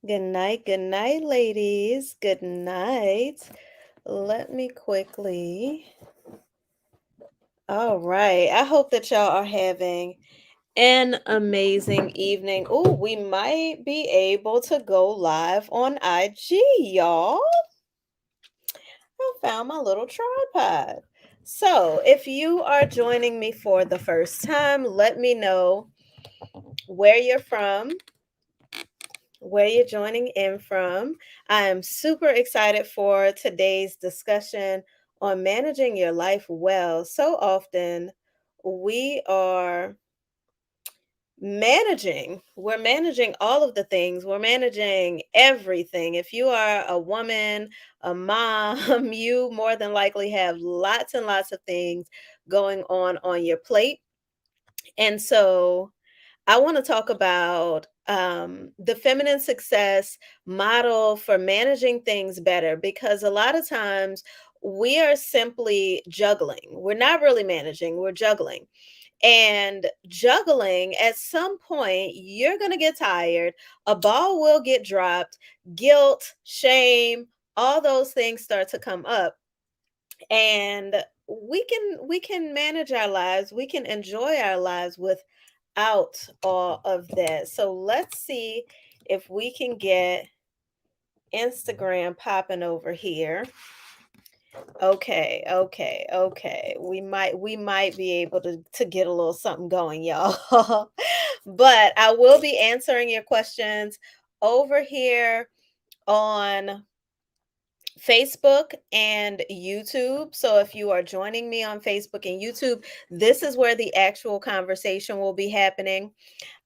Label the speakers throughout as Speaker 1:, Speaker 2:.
Speaker 1: Good night, ladies. Good night. Let me quickly. All right. I hope that y'all are having an amazing evening. Oh, we might be able to go live on IG, y'all. I found my little tripod. So, if you are joining me for the first time, let me know where you're from, where you're joining in from. I am super excited for today's discussion on managing your life well. So often we are we're managing all of the things, we're managing everything. If you are a woman, a mom, you more than likely have lots and lots of things going on your plate. And so I want to talk about the feminine success model for managing things better because a lot of times we are simply juggling. We're not really managing, we're juggling. And juggling, at some point, you're going to get tired, a ball will get dropped, guilt, shame, all those things start to come up. And we can manage our lives, we can enjoy our lives without all of that. So let's see if we can get Instagram popping over here. Okay. We might be able to get a little something going, y'all. But I will be answering your questions over here on Facebook and YouTube. So if you are joining me on Facebook and YouTube, this is where the actual conversation will be happening.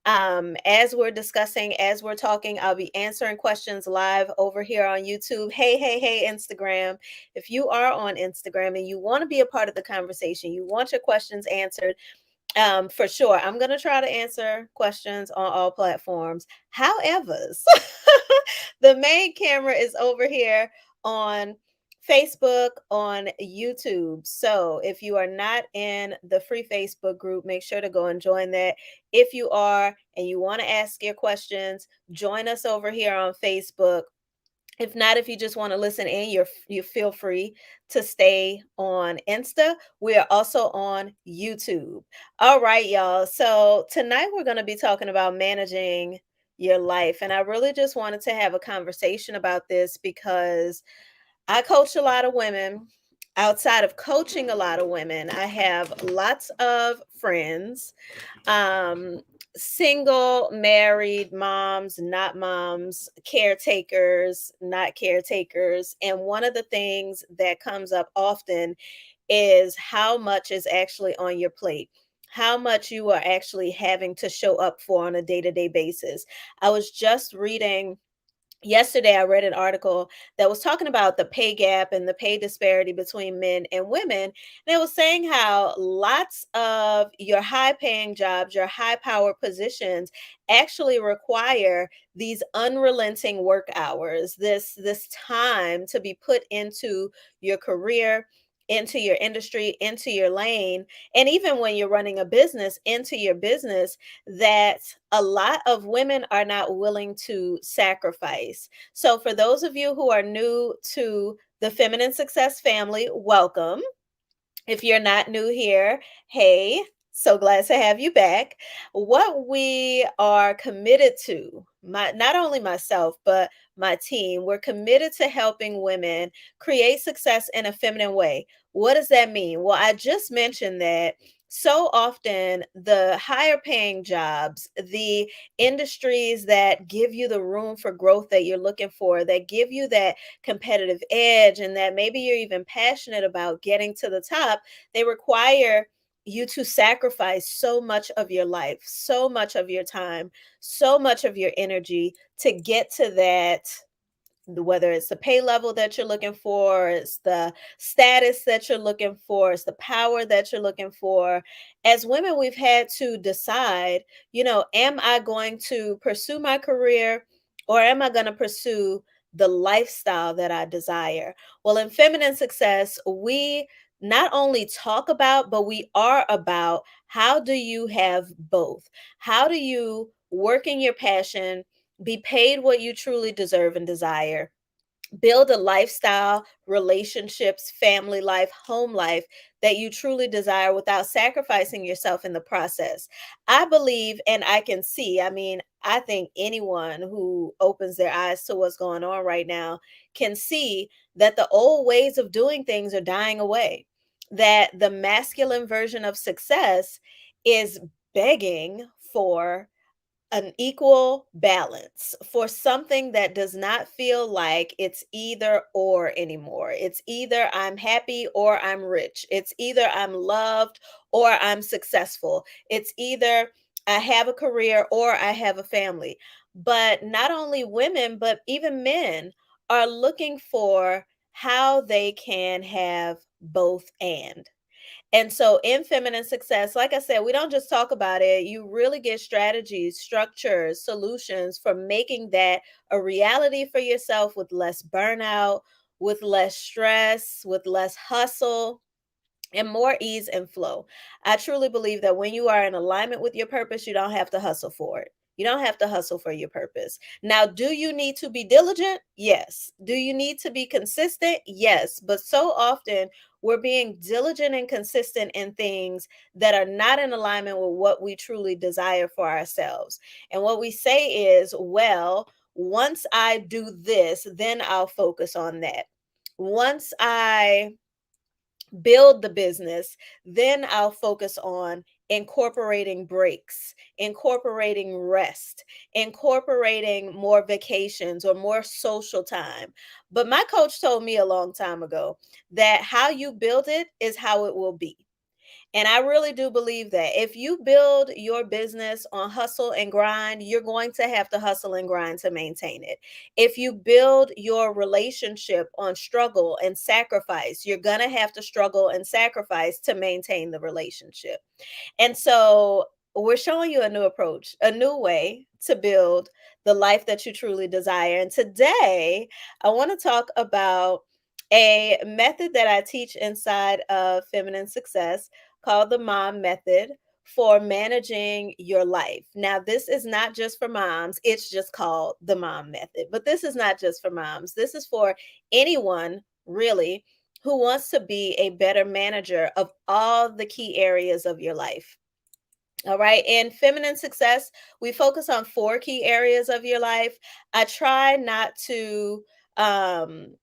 Speaker 1: As we're discussing, as we're talking, I'll be answering questions live over here on YouTube. Hey, Instagram. If you are on Instagram and you want to be a part of the conversation, you want your questions answered, for sure. I'm going to try to answer questions on all platforms. However, the main camera is over here on Facebook, on YouTube. So if you are not in the free Facebook group, make sure to go and join that. If you are and you want to ask your questions, join us over here on Facebook. If not, if you just want to listen in, you feel free to stay on Insta. We are also on YouTube. All right, y'all. So tonight we're going to be talking about managing your life. And I really just wanted to have a conversation about this because I coach a lot of women. Outside of coaching a lot of women, I have lots of friends, um, single, married, moms, not moms, caretakers, not caretakers. And one of the things that comes up often is how much is actually on your plate, how much you are actually having to show up for on a day to day basis. I was just reading yesterday. I read an article that was talking about the pay gap and the pay disparity between men and women. And it was saying how lots of your high paying jobs, your high power positions actually require these unrelenting work hours, this time to be put into your career, into your industry, into your lane, and even when you're running a business, into your business, that a lot of women are not willing to sacrifice. So, for those of you who are new to the Feminine Success family, welcome. If you're not new here, hey, so glad to have you back. What we are committed to, not only myself, but my team, we're committed to helping women create success in a feminine way. What does that mean? Well, I just mentioned that so often the higher paying jobs, the industries that give you the room for growth that you're looking for, that give you that competitive edge, and that maybe you're even passionate about getting to the top, they require you to sacrifice so much of your life, so much of your time, so much of your energy to get to that, whether it's the pay level that you're looking for, it's the status that you're looking for, it's the power that you're looking for. As women, we've had to decide, am I going to pursue my career, or am I going to pursue the lifestyle that I desire? Well, in Feminine Success, we not only talk about, but we are about how do you have both? How do you work in your passion Be paid what you truly deserve and desire. Build a lifestyle, relationships, family life, home life that you truly desire without sacrificing yourself in the process. I believe and I can see, I mean, I think anyone who opens their eyes to what's going on right now can see that the old ways of doing things are dying away, that the masculine version of success is begging for an equal balance, for something that does not feel like it's either or anymore. It's either I'm happy or I'm rich. It's either I'm loved or I'm successful. It's either I have a career or I have a family. But not only women, but even men are looking for how they can have both and so in feminine success, like I said, we don't just talk about it. You really get strategies, structures, solutions for making that a reality for yourself with less burnout, with less stress, with less hustle and more ease and flow. I truly believe that when you are in alignment with your purpose, you don't have to hustle for it. You don't have to hustle for your purpose. Now, do you need to be diligent? Yes. Do you need to be consistent? Yes. But so often we're being diligent and consistent in things that are not in alignment with what we truly desire for ourselves. And what we say is, well, once I do this, then I'll focus on that. Once I build the business, then I'll focus on incorporating breaks, incorporating rest, incorporating more vacations or more social time. But my coach told me a long time ago that how you build it is how it will be. And I really do believe that if you build your business on hustle and grind, you're going to have to hustle and grind to maintain it. If you build your relationship on struggle and sacrifice, you're going to have to struggle and sacrifice to maintain the relationship. And so we're showing you a new approach, a new way to build the life that you truly desire. And today, I want to talk about a method that I teach inside of Feminine Success called the Mom Method for managing your life. Now, this is not just for moms, it's just called the Mom Method. But this is not just for moms, this is for anyone really who wants to be a better manager of all the key areas of your life. All right. In feminine success, we focus on four key areas of your life. I try not to um,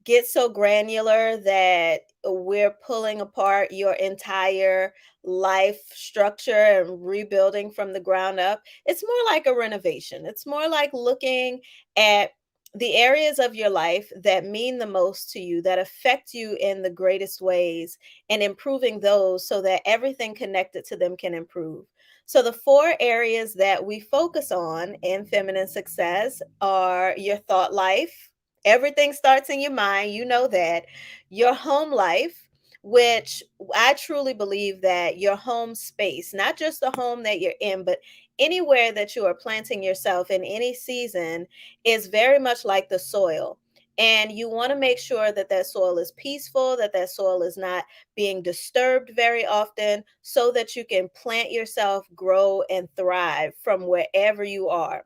Speaker 1: get so granular that we're pulling apart your entire life structure and rebuilding from the ground up. It's more like a renovation. It's more like looking at the areas of your life that mean the most to you, that affect you in the greatest ways, and improving those so that everything connected to them can improve. So, the four areas that we focus on in feminine success are your thought life. Everything starts in your mind, you know that. Your home life, which I truly believe that your home space, not just the home that you're in, but anywhere that you are planting yourself in any season, is very much like the soil. And you want to make sure that that soil is peaceful, that that soil is not being disturbed very often, so that you can plant yourself, grow, and thrive from wherever you are.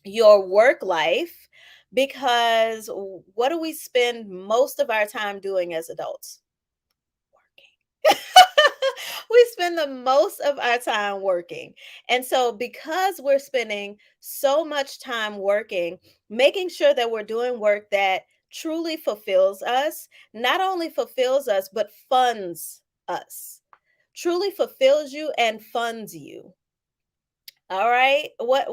Speaker 1: Your work life, because what do we spend most of our time doing as adults? Working. We spend the most of our time working. And so, because we're spending so much time working, making sure that we're doing work that truly fulfills us, not only fulfills us, but funds us, truly fulfills you and funds you. All right. What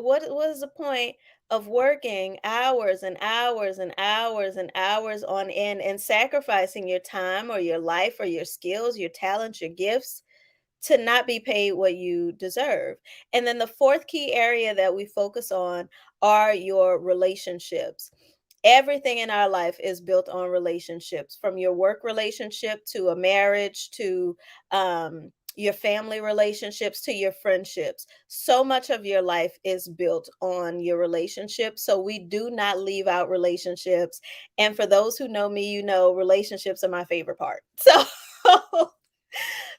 Speaker 1: is the point of working hours and hours and hours and hours on end and sacrificing your time or your life or your skills, your talents, your gifts to not be paid what you deserve? And then the fourth key area that we focus on are your relationships. Everything in our life is built on relationships, from your work relationship to a marriage to your family relationships to your friendships. So much of your life is built on your relationships. So we do not leave out relationships. And for those who know me, you know relationships are my favorite part. So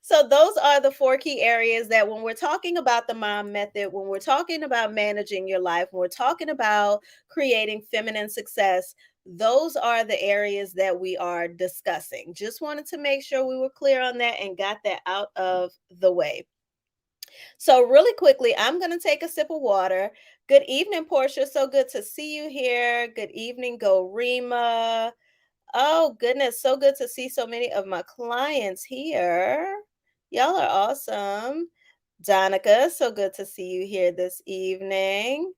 Speaker 1: So those are the four key areas that when we're talking about the mom method, when we're talking about managing your life, when we're talking about creating feminine success, those are the areas that we are discussing. Just wanted to make sure we were clear on that and got that out of the way. So, really quickly, I'm going to take a sip of water. Good evening, Portia. So good to see you here. Good evening, Go Rima. Oh, goodness. So good to see so many of my clients here. Y'all are awesome. Donica, so good to see you here this evening.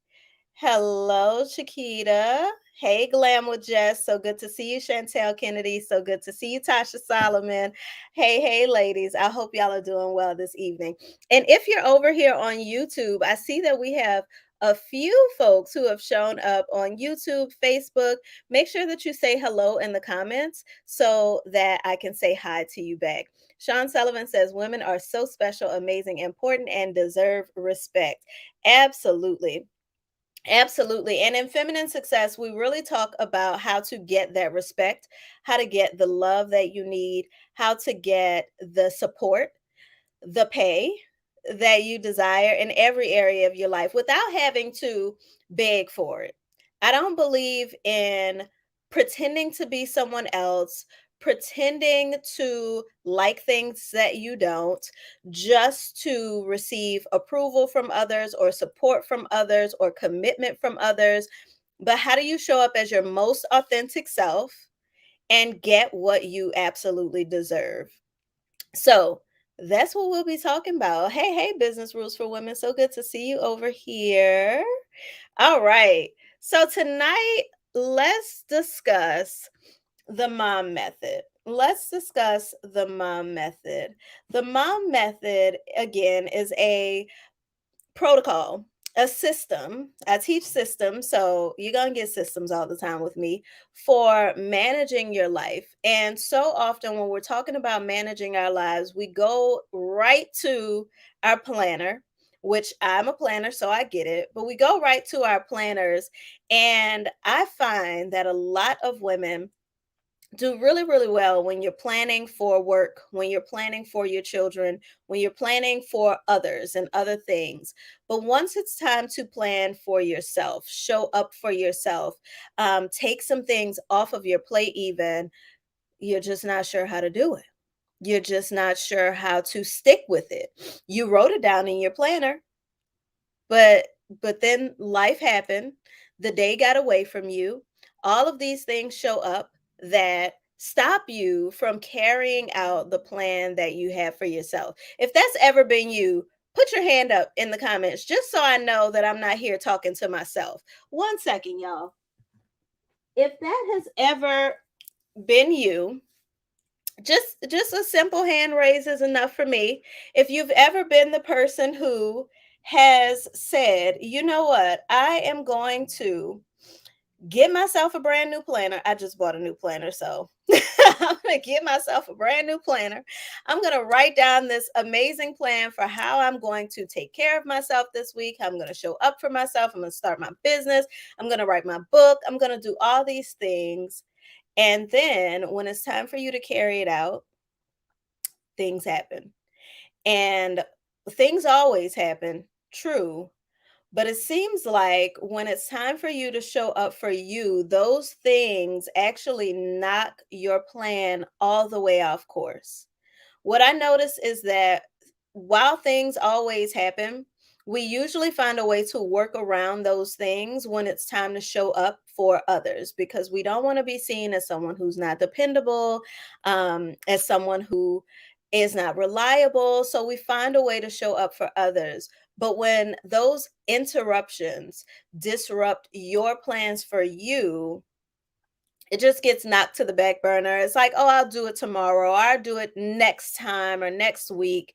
Speaker 1: Hello, Chiquita. Hey, Glam with Jess. So good to see you, Chantel Kennedy. So good to see you, Tasha Solomon. Hey, hey, ladies. I hope y'all are doing well this evening. And if you're over here on YouTube, I see that we have a few folks who have shown up on YouTube, Facebook. Make sure that you say hello in the comments so that I can say hi to you back. Sean Sullivan says women are so special, amazing, important, and deserve respect. Absolutely. Absolutely. And in feminine success, we really talk about how to get that respect, how to get the love that you need, how to get the support, the pay that you desire in every area of your life without having to beg for it. I don't believe in pretending to be someone else, pretending to like things that you don't, just to receive approval from others or support from others or commitment from others. But how do you show up as your most authentic self and get what you absolutely deserve? So that's what we'll be talking about. Hey, hey, Business Rules for Women. So good to see you over here. All right. So tonight, let's discuss the mom method. Let's discuss the mom method. The mom method, again, is a protocol, a system. I teach systems, so you're going to get systems all the time with me for managing your life. And so often when we're talking about managing our lives, we go right to our planner, which I'm a planner, so I get it, but we go right to our planners. And I find that a lot of women do really, really well when you're planning for work, when you're planning for your children, when you're planning for others and other things. But once it's time to plan for yourself, show up for yourself, take some things off of your plate, even, you're just not sure how to do it. You're just not sure how to stick with it. You wrote it down in your planner, but then life happened. The day got away from you. All of these things show up that stop you from carrying out the plan that you have for yourself. If that's ever been you, put your hand up in the comments just so I know that I'm not here talking to myself. One second, y'all. If that has ever been you, just a simple hand raise is enough for me. If you've ever been the person who has said, you know what, I am going to get myself a brand new planner. I just bought a new planner, so I'm going to get myself a brand new planner. I'm going to write down this amazing plan for how I'm going to take care of myself this week. I'm going to show up for myself. I'm going to start my business. I'm going to write my book. I'm going to do all these things. And then when it's time for you to carry it out, things happen. And things always happen, true. But it seems like when it's time for you to show up for you, those things actually knock your plan all the way off course. What I notice is that while things always happen, we usually find a way to work around those things when it's time to show up for others because we don't want to be seen as someone who's not dependable, as someone who is not reliable. So we find a way to show up for others. But when those interruptions disrupt your plans for you, it just gets knocked to the back burner. It's like, oh, I'll do it tomorrow, or I'll do it next time or next week.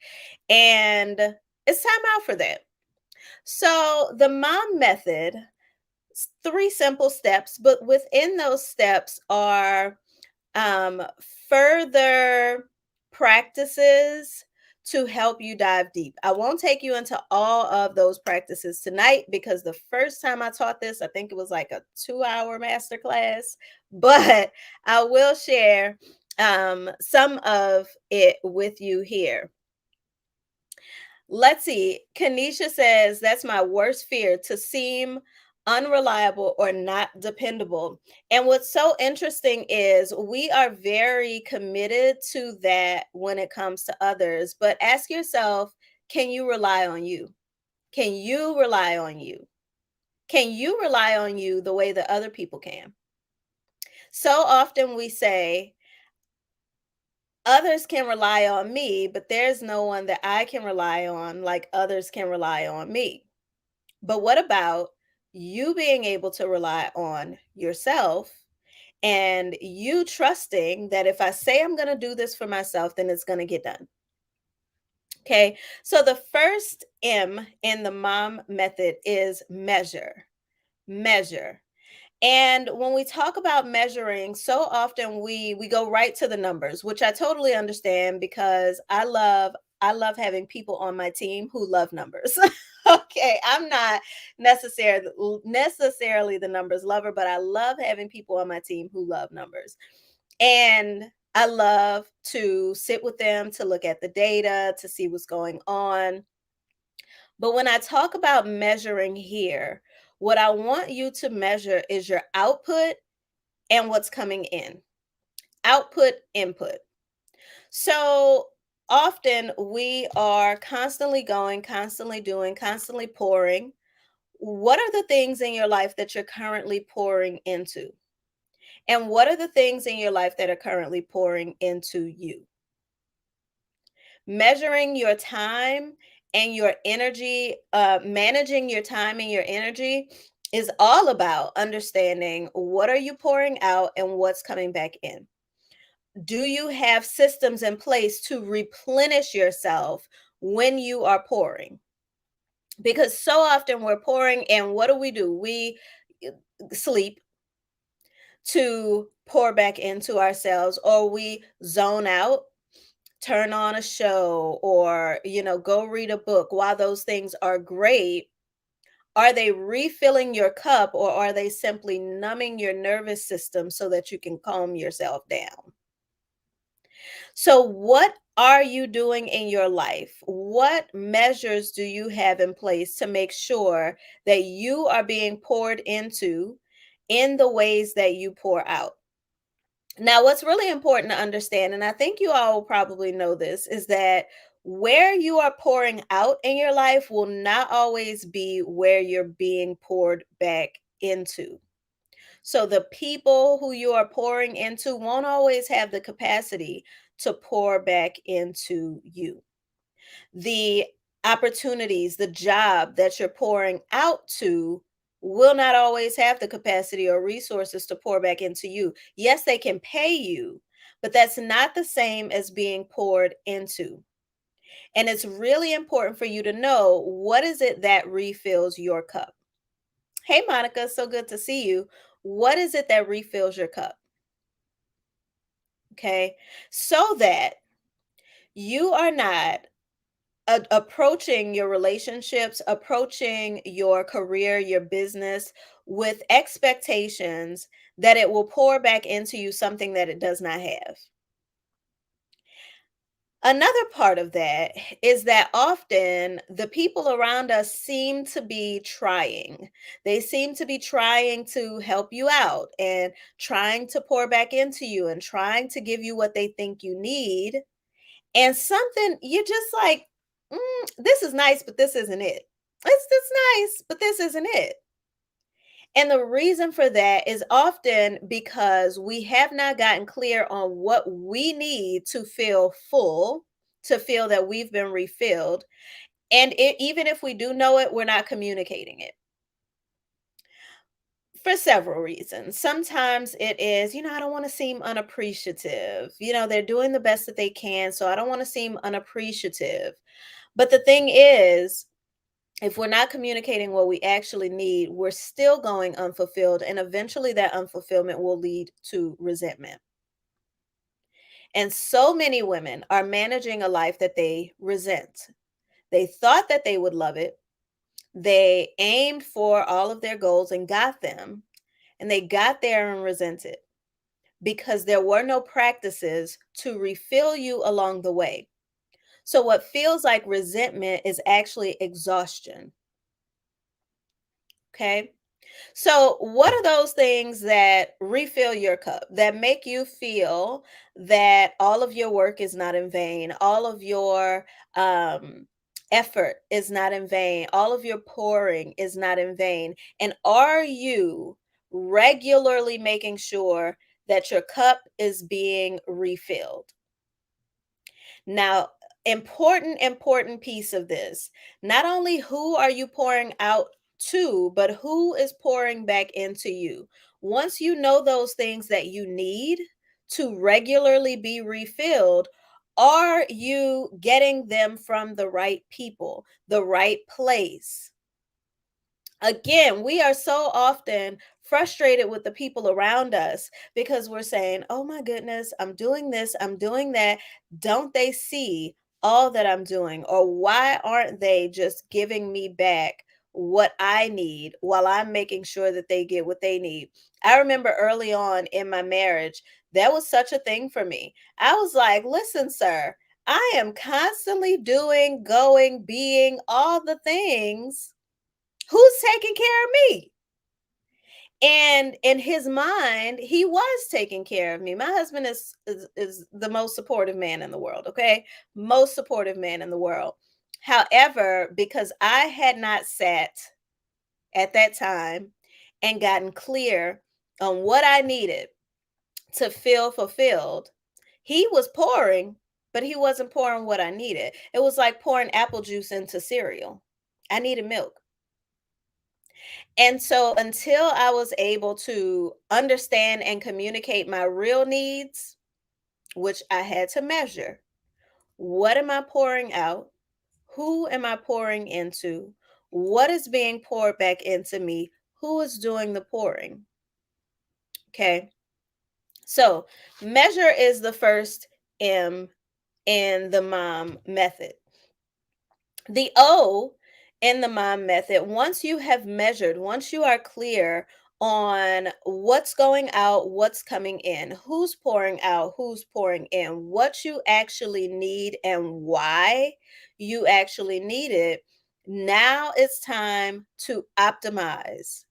Speaker 1: And it's time out for that. So the mom method, three simple steps, but within those steps are um, further practices to help you dive deep. I won't take you into all of those practices tonight because the first time I taught this, I think it was like a 2-hour masterclass, but I will share some of it with you here. Let's see. Kanisha says, that's my worst fear, to seem unreliable or not dependable. And what's so interesting is we are very committed to that when it comes to others. But ask yourself, can you rely on you? Can you rely on you? Can you rely on you the way that other people can? So often we say, others can rely on me, but there's no one that I can rely on like others can rely on me. But what about you being able to rely on yourself and you trusting that if I say I'm going to do this for myself, then it's going to get done? Okay. So the first M in the mom method is measure. Measure. And when we talk about measuring, so often we go right to the numbers, which I totally understand because I love having people on my team who love numbers. Okay, I'm not necessarily the numbers lover, but I love having people on my team who love numbers. And I love to sit with them to look at the data, to see what's going on. But when I talk about measuring here, what I want you to measure is your output and what's coming in. Output, input. So often we are constantly going, constantly doing, constantly pouring. What are the things in your life that you're currently pouring into? And what are the things in your life that are currently pouring into you? Measuring your time and your energy, managing your time and your energy is all about understanding what are you pouring out and what's coming back in. Do you have systems in place to replenish yourself when you are pouring? Because so often we're pouring, and what do? We sleep to pour back into ourselves, or we zone out, turn on a show, or go read a book. While those things are great, are they refilling your cup, or are they simply numbing your nervous system so that you can calm yourself down? So what are you doing in your life? What measures do you have in place to make sure that you are being poured into in the ways that you pour out? Now, what's really important to understand, and I think you all will probably know this, is that where you are pouring out in your life will not always be where you're being poured back into. So, the people who you are pouring into won't always have the capacity to pour back into you. The opportunities, the job that you're pouring out to will not always have the capacity or resources to pour back into you. Yes, they can pay you, but that's not the same as being poured into. And it's really important for you to know, what is it that refills your cup? Hey, Monica, so good to see you. What is it that refills your cup? Okay. So that you are not approaching your relationships, approaching your career, your business with expectations that it will pour back into you something that it does not have. Another part of that is that often the people around us seem to be trying. They seem to be trying to help you out and trying to pour back into you and trying to give you what they think you need. And something you're just like, this is nice, but this isn't it. It's nice, but this isn't it. And the reason for that is often because we have not gotten clear on what we need to feel full, to feel that we've been refilled. And even if we do know it, we're not communicating it for several reasons. Sometimes it is, I don't want to seem unappreciative. They're doing the best that they can, so I don't want to seem unappreciative. But the thing is, if we're not communicating what we actually need, we're still going unfulfilled. And eventually that unfulfillment will lead to resentment. And so many women are managing a life that they resent. They thought that they would love it. They aimed for all of their goals and got them. And they got there and resented because there were no practices to refill you along the way. So, what feels like resentment is actually exhaustion. Okay. So, what are those things that refill your cup, that make you feel that all of your work is not in vain, all of your effort is not in vain, all of your pouring is not in vain? And are you regularly making sure that your cup is being refilled? Now, important piece of this. Not only who are you pouring out to, but who is pouring back into you. Once you know those things that you need to regularly be refilled, are you getting them from the right people, the right place? Again, we are so often frustrated with the people around us because we're saying, "Oh my goodness, I'm doing this, I'm doing that. Don't they see all that I'm doing? Or why aren't they just giving me back what I need while I'm making sure that they get what they need?" I remember early on in my marriage, that was such a thing for me. I was like, "Listen, sir, I am constantly doing, going, being all the things. Who's taking care of me?" And in his mind, he was taking care of me. My husband is the most supportive man in the world, okay? Most supportive man in the world. However, because I had not sat at that time and gotten clear on what I needed to feel fulfilled, he was pouring, but he wasn't pouring what I needed. It was like pouring apple juice into cereal. I needed milk. And so until I was able to understand and communicate my real needs, which I had to measure, what am I pouring out? Who am I pouring into? What is being poured back into me? Who is doing the pouring? Okay. So measure is the first M in the mom method. The O in the mom method, once you have measured, once you are clear on what's going out, what's coming in, who's pouring out, who's pouring in, what you actually need, and why you actually need it, now it's time to optimize.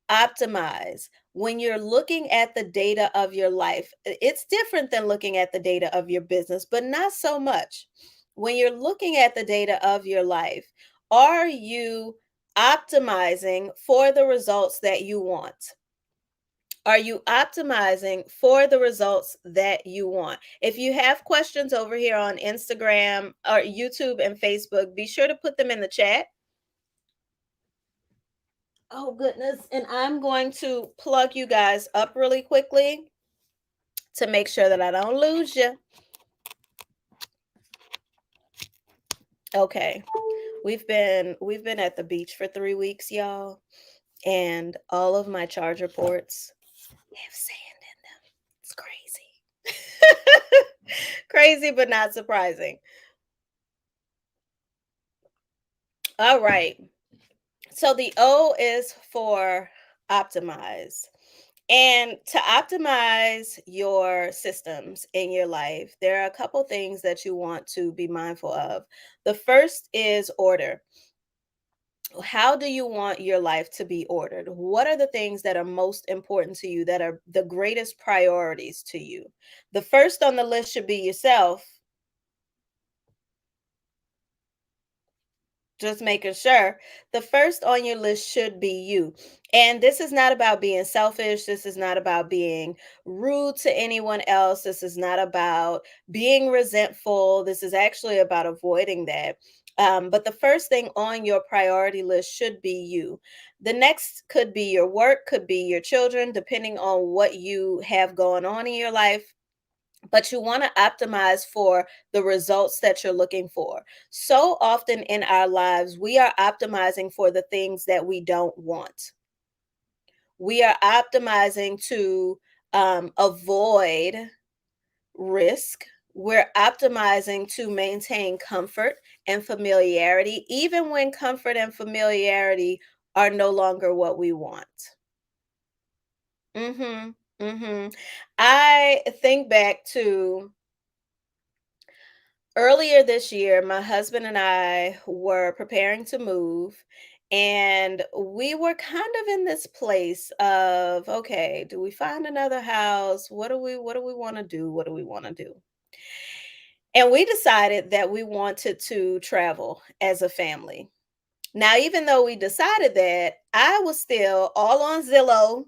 Speaker 1: Optimize. When you're looking at the data of your life, it's different than looking at the data of your business, but not so much. When you're looking at the data of your life, are you optimizing for the results that you want? Are you optimizing for the results that you want? If you have questions over here on Instagram or YouTube and Facebook, be sure to put them in the chat. Oh, goodness. And I'm going to plug you guys up really quickly to make sure that I don't lose you. Okay. We've been at the beach for 3 weeks, y'all, and all of my charger ports have sand in them. It's crazy. Crazy but not surprising. All right. So the O is for optimize. And to optimize your systems in your life, there are a couple things that you want to be mindful of. The first is order. How do you want your life to be ordered? What are the things that are most important to you, that are the greatest priorities to you? The first on the list should be yourself. Just making sure. The first on your list should be you. And this is not about being selfish. This is not about being rude to anyone else. This is not about being resentful. This is actually about avoiding that. But the first thing on your priority list should be you. The next could be your work, could be your children, depending on what you have going on in your life, but you want to optimize for the results that you're looking for. So often in our lives, we are optimizing for the things that we don't want. We are optimizing to avoid risk. We're optimizing to maintain comfort and familiarity, even when comfort and familiarity are no longer what we want. Mm-hmm. Mm-hmm. I think back to Earlier this year, my husband and I were preparing to move, and we were kind of in this place of, okay, do we find another house? What do we want to do? What do we want to do? And we decided that we wanted to travel as a family. Now, even though we decided that, I was still all on Zillow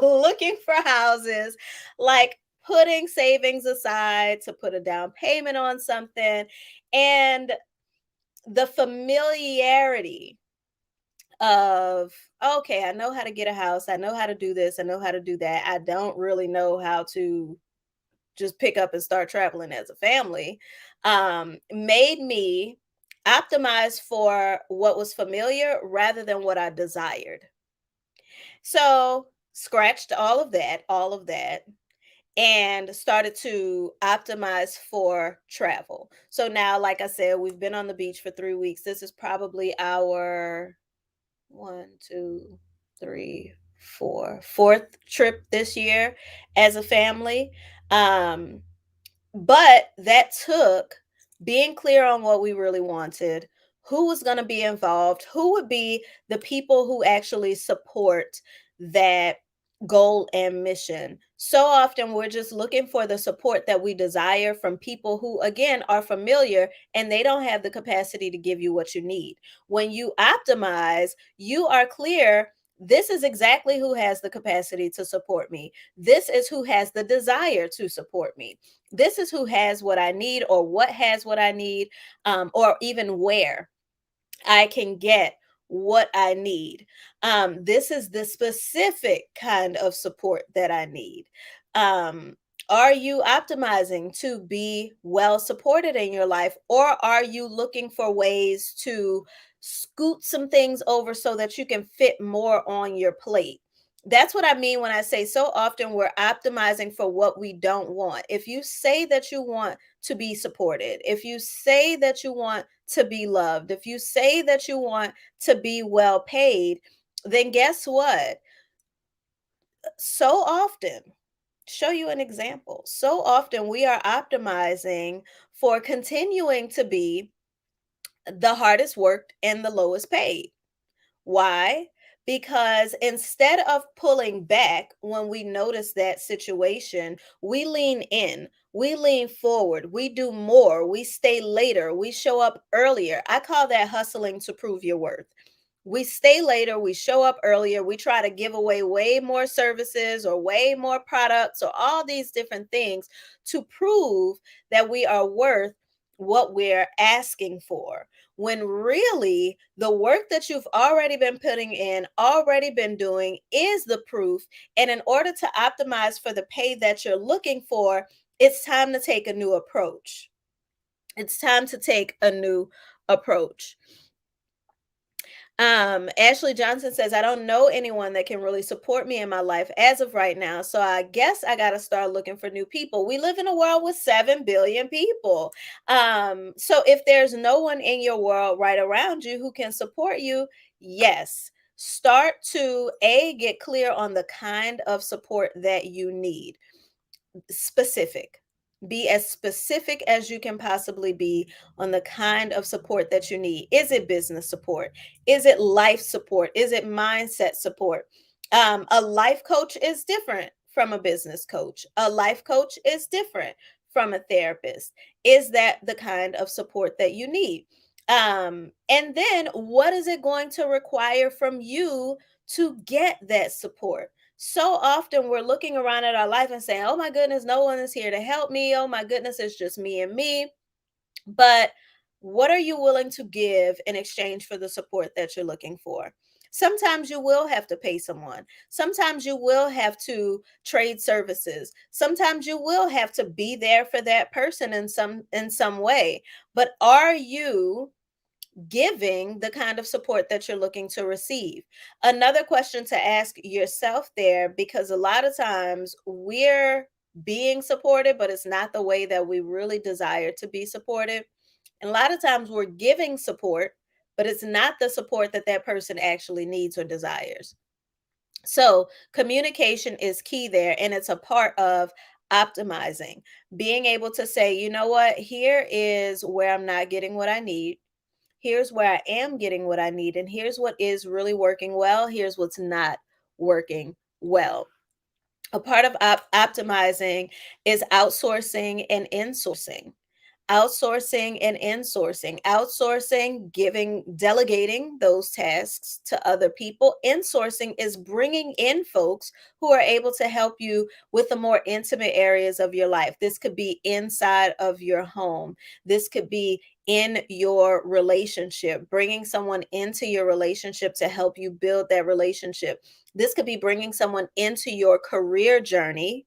Speaker 1: looking for houses, like putting savings aside to put a down payment on something. And the familiarity of, okay, I know how to get a house, I know how to do this, I know how to do that. I don't really know how to just pick up and start traveling as a family, made me optimize for what was familiar rather than what I desired. So, scratched all of that, and started to optimize for travel. So now, like I said, we've been on the beach for 3 weeks. This is probably our one, two, three, fourth trip this year as a family. Um, but that took being clear on what we really wanted, who was going to be involved, who would be the people who actually support that goal and mission. So often we're just looking for the support that we desire from people who, again, are familiar and they don't have the capacity to give you what you need. When you optimize, you are clear. This is exactly who has the capacity to support me. This is who has the desire to support me. This is who has what I need, or what has what I need, or even where I can get what I need. This is the specific kind of support that I need. Um, are you optimizing to be well supported in your life, or are you looking for ways to scoot some things over so that you can fit more on your plate? That's what I mean when I say so often we're optimizing for what we don't want. If you say that you want to be supported, if you say that you want to be loved, if you say that you want to be well paid, then guess what? So often, show you an example. So often we are optimizing for continuing to be the hardest worked and the lowest paid. Why? Because instead of pulling back when we notice that situation, we lean in, we lean forward, we do more, we stay later, we show up earlier. I call that hustling to prove your worth. We stay later, we show up earlier, we try to give away way more services or way more products or all these different things to prove that we are worth what we're asking for. When really the work that you've already been putting in, already been doing is the proof. And in order to optimize for the pay that you're looking for, it's time to take a new approach. It's time to take a new approach. Ashley Johnson says, I don't know anyone that can really support me in my life as of right now. So I guess I got to start looking for new people. We live in a world with 7 billion people. So if there's no one in your world right around you who can support you, yes, start to get clear on the kind of support that you need. Specific. Be as specific as you can possibly be on the kind of support that you need. Is it business support? Is it life support? Is it mindset support? A life coach is different from a business coach. A life coach is different from a therapist. Is that the kind of support that you need? And then what is it going to require from you to get that support? So often we're looking around at our life and saying, oh my goodness, no one is here to help me. Oh my goodness, it's just me and me. But what are you willing to give in exchange for the support that you're looking for? Sometimes you will have to pay someone. Sometimes you will have to trade services. Sometimes you will have to be there for that person in some way. But are you giving the kind of support that you're looking to receive? Another question to ask yourself there, because a lot of times we're being supported, but it's not the way that we really desire to be supported. And a lot of times we're giving support, but it's not the support that that person actually needs or desires. So communication is key there, and it's a part of Optimizing, being able to say, you know what, here is where I'm not getting what I need. Here's where I am getting what I need. And here's what is really working well. Here's what's not working well. A part of optimizing is outsourcing and insourcing. Outsourcing and insourcing. Outsourcing, giving, delegating those tasks to other people. Insourcing is bringing in folks who are able to help you with the more intimate areas of your life. This could be inside of your home. This could be in your relationship, bringing someone into your relationship to help you build that relationship. This could be bringing someone into your career journey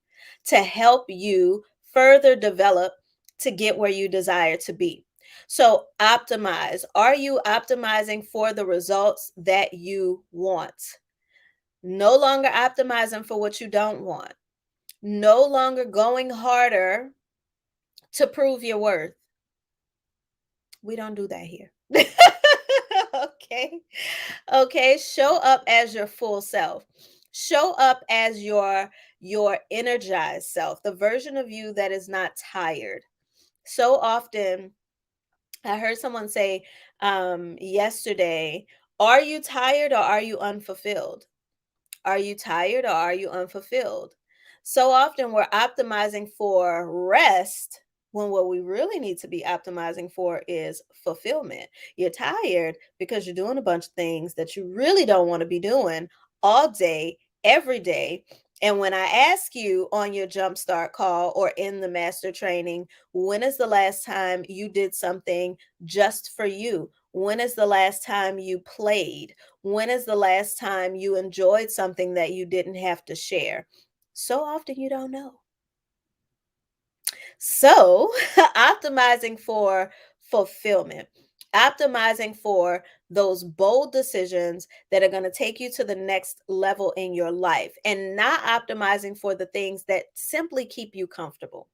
Speaker 1: to help you further develop to get where you desire to be. So, optimize. Are you optimizing for the results that you want? No longer optimizing for what you don't want. No longer going harder to prove your worth. We don't do that here. Okay. Okay, show up as your full self. Show up as your energized self, the version of you that is not tired. So often I heard someone say yesterday, are you tired or are you unfulfilled? Are you tired or are you unfulfilled? So often we're optimizing for rest when what we really need to be optimizing for is fulfillment. You're tired because you're doing a bunch of things that you really don't want to be doing all day, every day. And when I ask you on your jumpstart call or in the master training, when is the last time you did something just for you? When is the last time you played? When is the last time you enjoyed something that you didn't have to share? So often you don't know. So, optimizing for fulfillment, optimizing for those bold decisions that are going to take you to the next level in your life, and not optimizing for the things that simply keep you comfortable.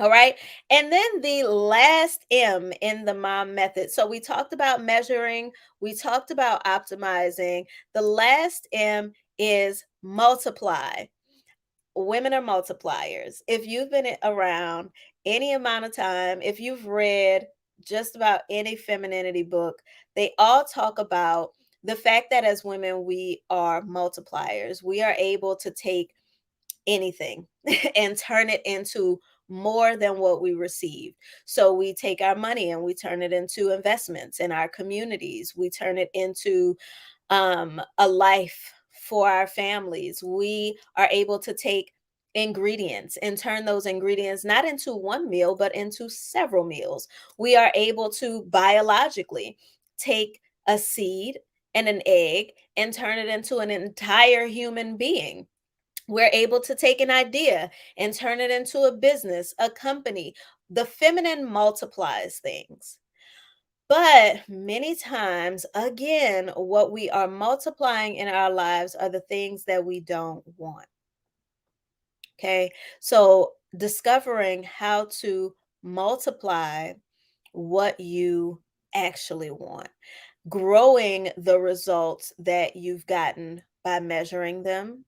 Speaker 1: All right. And then the last M in the mom method. So we talked about measuring, we talked about optimizing. The last M is multiply. Women are multipliers. If you've been around any amount of time, if you've read just about any femininity book, they all talk about the fact that as women, we are multipliers. We are able to take anything and turn it into more than what we receive. So we take our money and we turn it into investments in our communities. We turn it into a life for our families. We are able to take ingredients and turn those ingredients not into one meal, but into several meals. We are able to biologically take a seed and an egg and turn it into an entire human being. We're able to take an idea and turn it into a business, a company. The feminine multiplies things. But many times, again, what we are multiplying in our lives are the things that we don't want. Okay. So, discovering how to multiply what you actually want, growing the results that you've gotten by measuring them,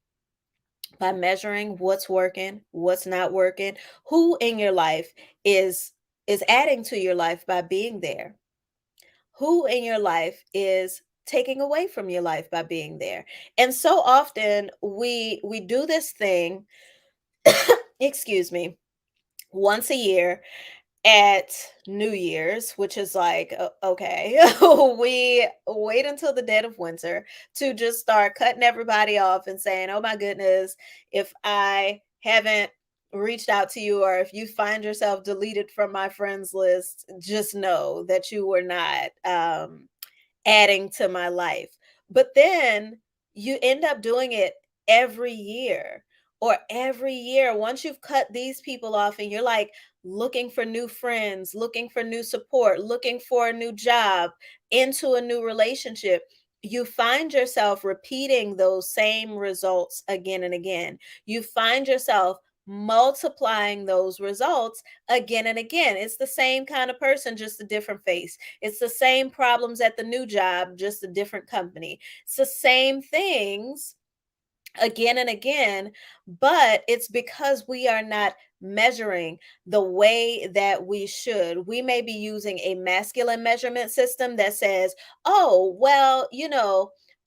Speaker 1: by measuring what's working, what's not working, who in your life is adding to your life by being there, who in your life is taking away from your life by being there. And so often we do this thing, excuse me, once a year at New Year's, which is like, okay, we wait until the dead of winter to just start cutting everybody off and saying, oh my goodness, if I haven't reached out to you or if you find yourself deleted from my friends list, just know that you were not adding to my life. But then you end up doing it every year or every year. Once you've cut these people off and you're like looking for new friends, looking for new support, looking for a new job, into a new relationship, you find yourself repeating those same results again and again. You find yourself multiplying those results again and again. It's the same kind of person, just a different face. It's the same problems at the new job, just a different company. It's the same things again and again, but it's because we are not measuring the way that we should. We may be using a masculine measurement system that says, oh, well,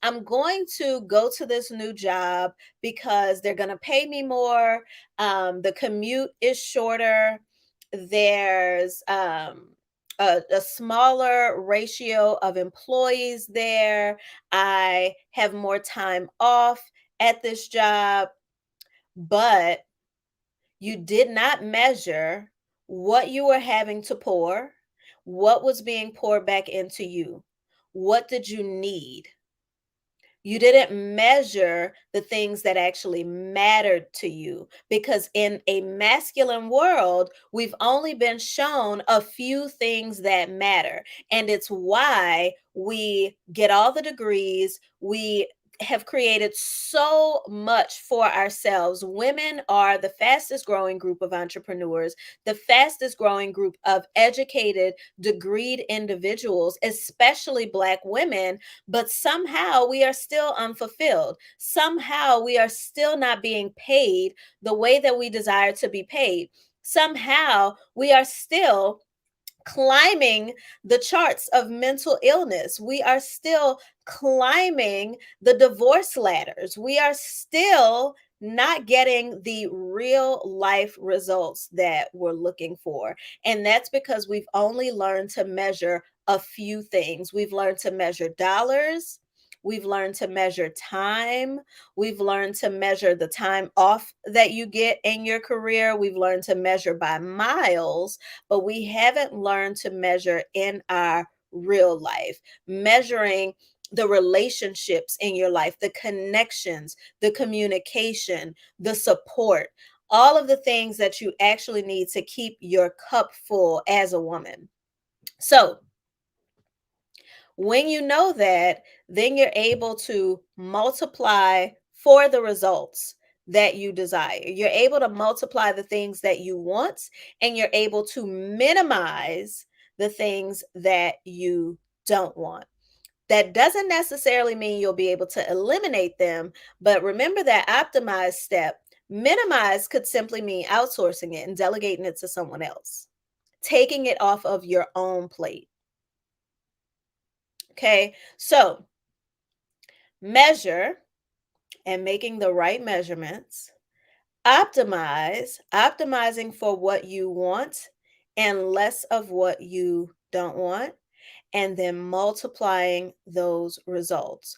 Speaker 1: I'm going to go to this new job because they're going to pay me more. The commute is shorter. There's a smaller ratio of employees there. I have more time off at this job, but you did not measure what you were having to pour, what was being poured back into you. What did you need? You didn't measure the things that actually mattered to you, because in a masculine world, we've only been shown a few things that matter. And it's why we get all the degrees. We have created so much for ourselves. Women are the fastest growing group of entrepreneurs, the fastest growing group of educated, degreed individuals, especially Black women, but somehow we are still unfulfilled. Somehow we are still not being paid the way that we desire to be paid. Somehow we are still climbing the charts of mental illness. We are still climbing the divorce ladders. We are still not getting the real life results that we're looking for. And that's because we've only learned to measure a few things. We've learned to measure dollars. We've learned to measure time. We've learned to measure the time off that you get in your career. We've learned to measure by miles, but we haven't learned to measure in our real life, measuring the relationships in your life, the connections, the communication, the support, all of the things that you actually need to keep your cup full as a woman. So, when you know that, then you're able to multiply for the results that you desire. You're able to multiply the things that you want, and you're able to minimize the things that you don't want. That doesn't necessarily mean you'll be able to eliminate them, but remember that optimize step. Minimize could simply mean outsourcing it and delegating it to someone else, taking it off of your own plate. Okay, so measure and making the right measurements, optimizing for what you want and less of what you don't want, and then multiplying the results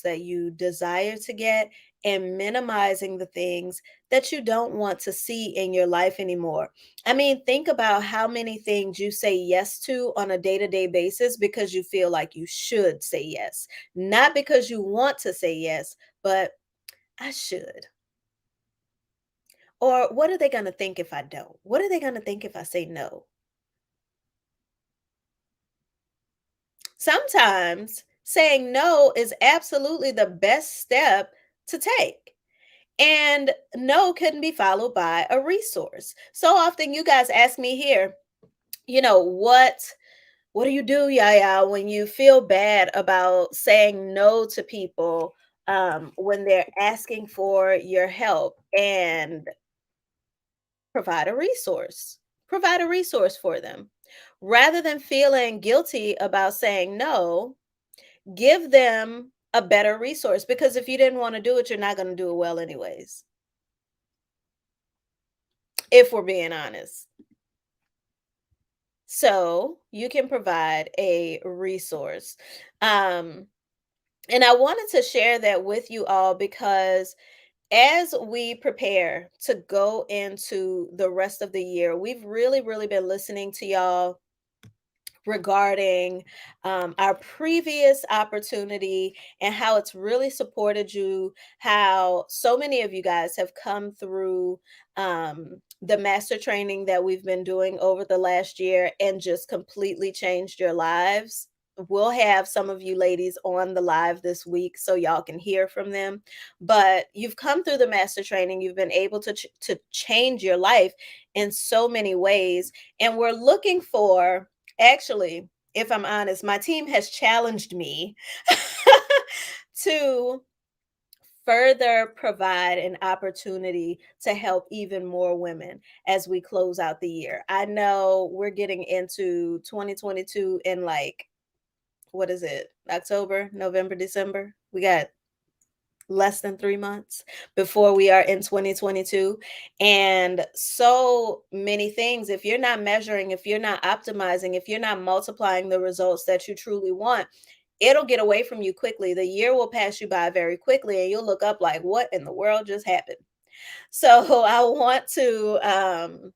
Speaker 1: that you desire to get, and minimizing the things that you don't want to see in your life anymore. I mean, think about how many things you say yes to on a day to day basis because you feel like you should say yes, not because you want to say yes, but I should. Or what are they going to think if I don't? What are they going to think if I say no? Sometimes saying no is absolutely the best step to take. And no couldn't be followed by a resource. So often you guys ask me here, what do you do, Yaya, when you feel bad about saying no to people when they're asking for your help? And provide a resource. Provide a resource for them. Rather than feeling guilty about saying no, give them a better resource, because if you didn't want to do it, you're not going to do it well anyways. If we're being honest. So, you can provide a resource. Um and I wanted to share that with you all because as we prepare to go into the rest of the year, we've really been listening to y'all regarding our previous opportunity and how it's really supported you, how so many of you guys have come through the master training that we've been doing over the last year and just completely changed your lives. We'll have some of you ladies on the live this week so y'all can hear from them. But you've come through the master training, you've been able to change your life in so many ways, and we're looking for, actually, if I'm honest, my team has challenged me to further provide an opportunity to help even more women as we close out the year. I know we're getting into 2022 in like, what is it? October, November, December. We got less than 3 months before we are in 2022, and so many things, if you're not measuring, if you're not optimizing, if you're not multiplying the results that you truly want, it'll get away from you quickly. The year will pass you by very quickly and you'll look up like, what in the world just happened? So I want to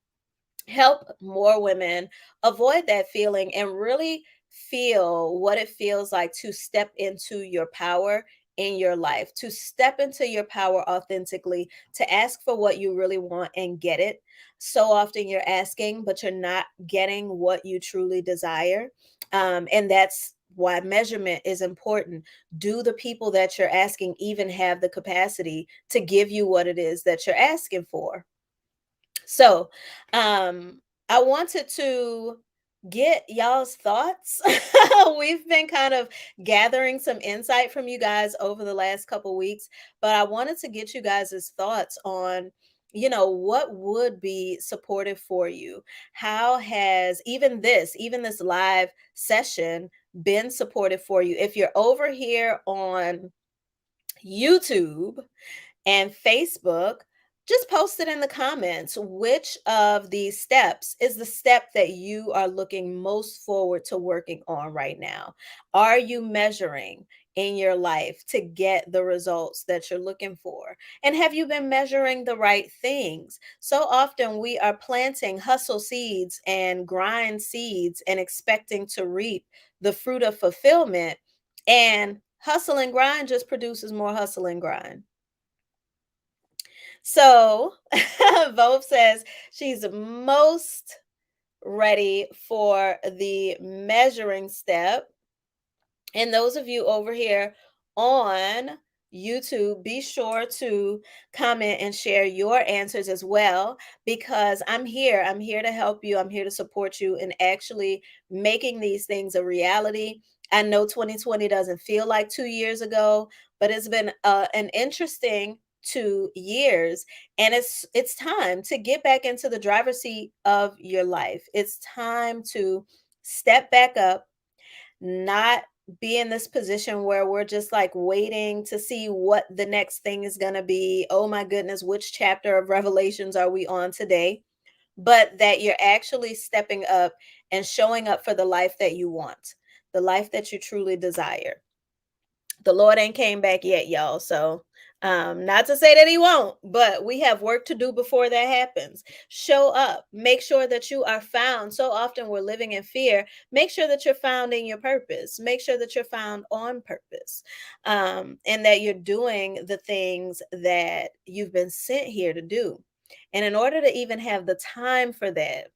Speaker 1: help more women avoid that feeling and really feel what it feels like to step into your power in your life, to step into your power authentically, to ask for what you really want and get it. So often you're asking, but you're not getting what you truly desire. And that's why measurement is important. Do the people that you're asking even have the capacity to give you what it is that you're asking for? So, I wanted to get y'all's thoughts. We've been kind of gathering some insight from you guys over the last couple weeks, but I wanted to get you guys' thoughts on, what would be supportive for you? How has even this live session been supportive for you? If you're over here on YouTube, and Facebook, just post it in the comments. Which of these steps is the step that you are looking most forward to working on right now? Are you measuring in your life to get the results that you're looking for? And have you been measuring the right things? So often we are planting hustle seeds and grind seeds and expecting to reap the fruit of fulfillment. And hustle and grind just produces more hustle and grind. So, Vogue says she's most ready for the measuring step. And those of you over here on YouTube, be sure to comment and share your answers as well, because I'm here. I'm here to help you. I'm here to support you in actually making these things a reality. I know 2020 doesn't feel like 2 years ago, but it's been an interesting 2 years, and it's time to get back into the driver's seat of your life. It's time to step back up, not be in this position where we're just like waiting to see what the next thing is going to be. Oh my goodness, which chapter of Revelations are we on today? But that you're actually stepping up and showing up for the life that you want, the life that you truly desire. The Lord ain't came back yet, y'all. So, not to say that he won't, but we have work to do before that happens. Show up, make sure that you are found. So often we're living in fear. Make sure that you're found in your purpose. Make sure that you're found on purpose, and that you're doing the things that you've been sent here to do. And in order to even have the time for that,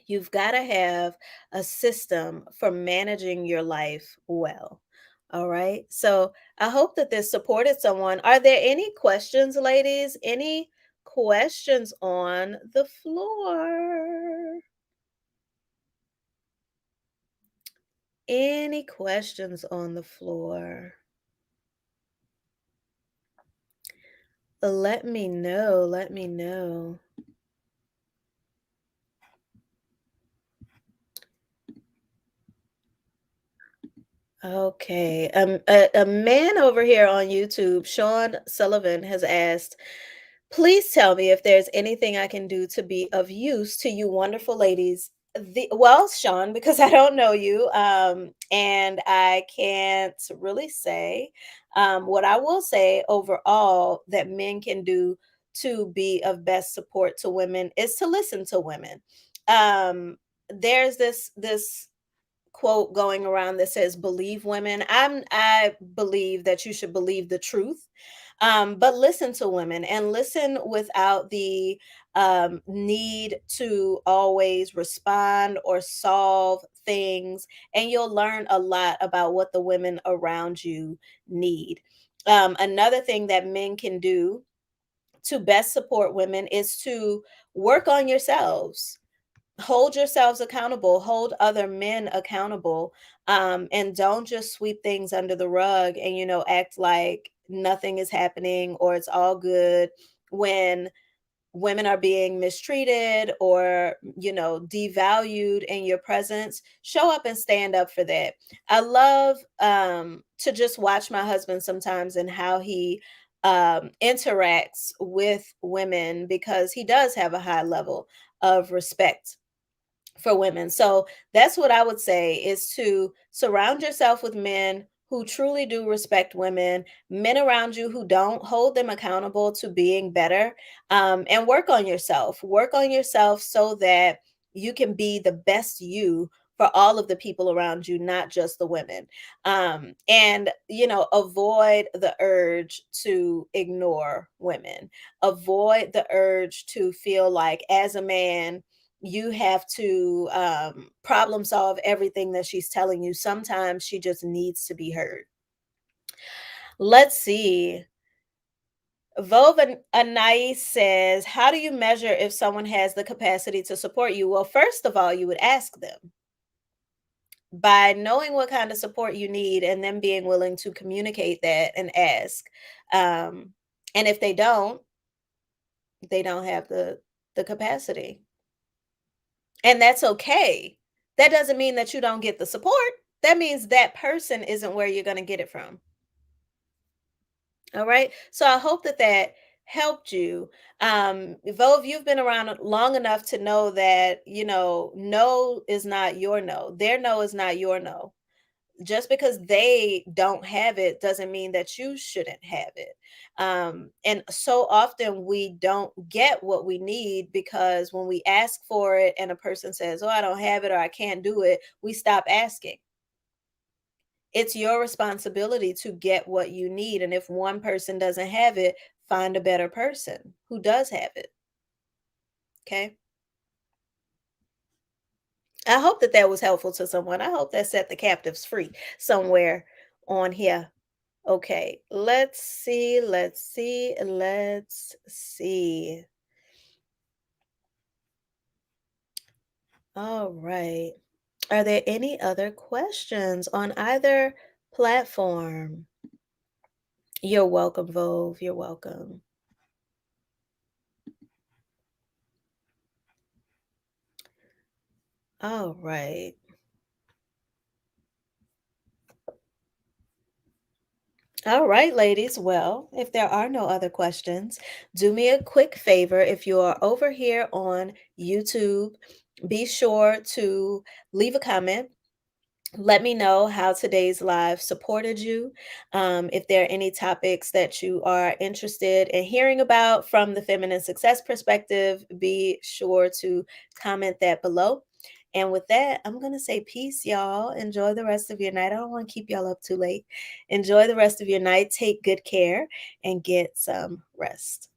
Speaker 1: you've got to have a system for managing your life well. All right. So I hope that this supported someone. Are there any questions, ladies? Any questions on the floor? Any questions on the floor? Let me know. Let me know. Okay. A man over here on YouTube, Sean Sullivan, has asked, please tell me if there's anything I can do to be of use to you wonderful ladies. Well, Sean, because I don't know you, and I can't really say. What I will say overall that men can do to be of best support to women is to listen to women. There's this quote going around that says believe women. I believe that you should believe the truth, but listen to women and listen without the need to always respond or solve things, and you'll learn a lot about what the women around you need. Another thing that men can do to best support women is to work on yourselves, hold yourselves accountable, hold other men accountable, and don't just sweep things under the rug and act like nothing is happening or it's all good, when women are being mistreated or devalued in your presence, show up and stand up for that. I love to just watch my husband sometimes and how he interacts with women, because he does have a high level of respect for women. So that's what I would say, is to surround yourself with men who truly do respect women, men around you who don't, hold them accountable to being better, and work on yourself. Work on yourself so that you can be the best you for all of the people around you, not just the women. And, avoid the urge to ignore women, avoid the urge to feel like, as a man, you have to problem solve everything that she's telling you. Sometimes she just needs to be heard. Let's see. Vova Anais says, how do you measure if someone has the capacity to support you? Well, first of all, you would ask them, by knowing what kind of support you need and then being willing to communicate that and ask. Um, and if they don't have the capacity. And that's okay. That doesn't mean that you don't get the support. That means that person isn't where you're going to get it from. All right. So I hope that that helped you. Vove, you've been around long enough to know that, no is not your no. Their no is not your no. Just because they don't have it doesn't mean that you shouldn't have it. And so often we don't get what we need because when we ask for it and a person says, oh, I don't have it or I can't do it, we stop asking. It's your responsibility to get what you need. And if one person doesn't have it, find a better person who does have it. Okay. I hope that that was helpful to someone. I hope that set the captives free somewhere on here. Okay, let's see. All right. Are there any other questions on either platform? You're welcome, Vove. You're welcome. All right. All right, ladies. Well, if there are no other questions, do me a quick favor. If you are over here on YouTube, be sure to leave a comment. Let me know how today's live supported you. If there are any topics that you are interested in hearing about from the feminine success perspective, be sure to comment that below. And with that, I'm going to say peace, y'all. Enjoy the rest of your night. I don't want to keep y'all up too late. Enjoy the rest of your night. Take good care and get some rest.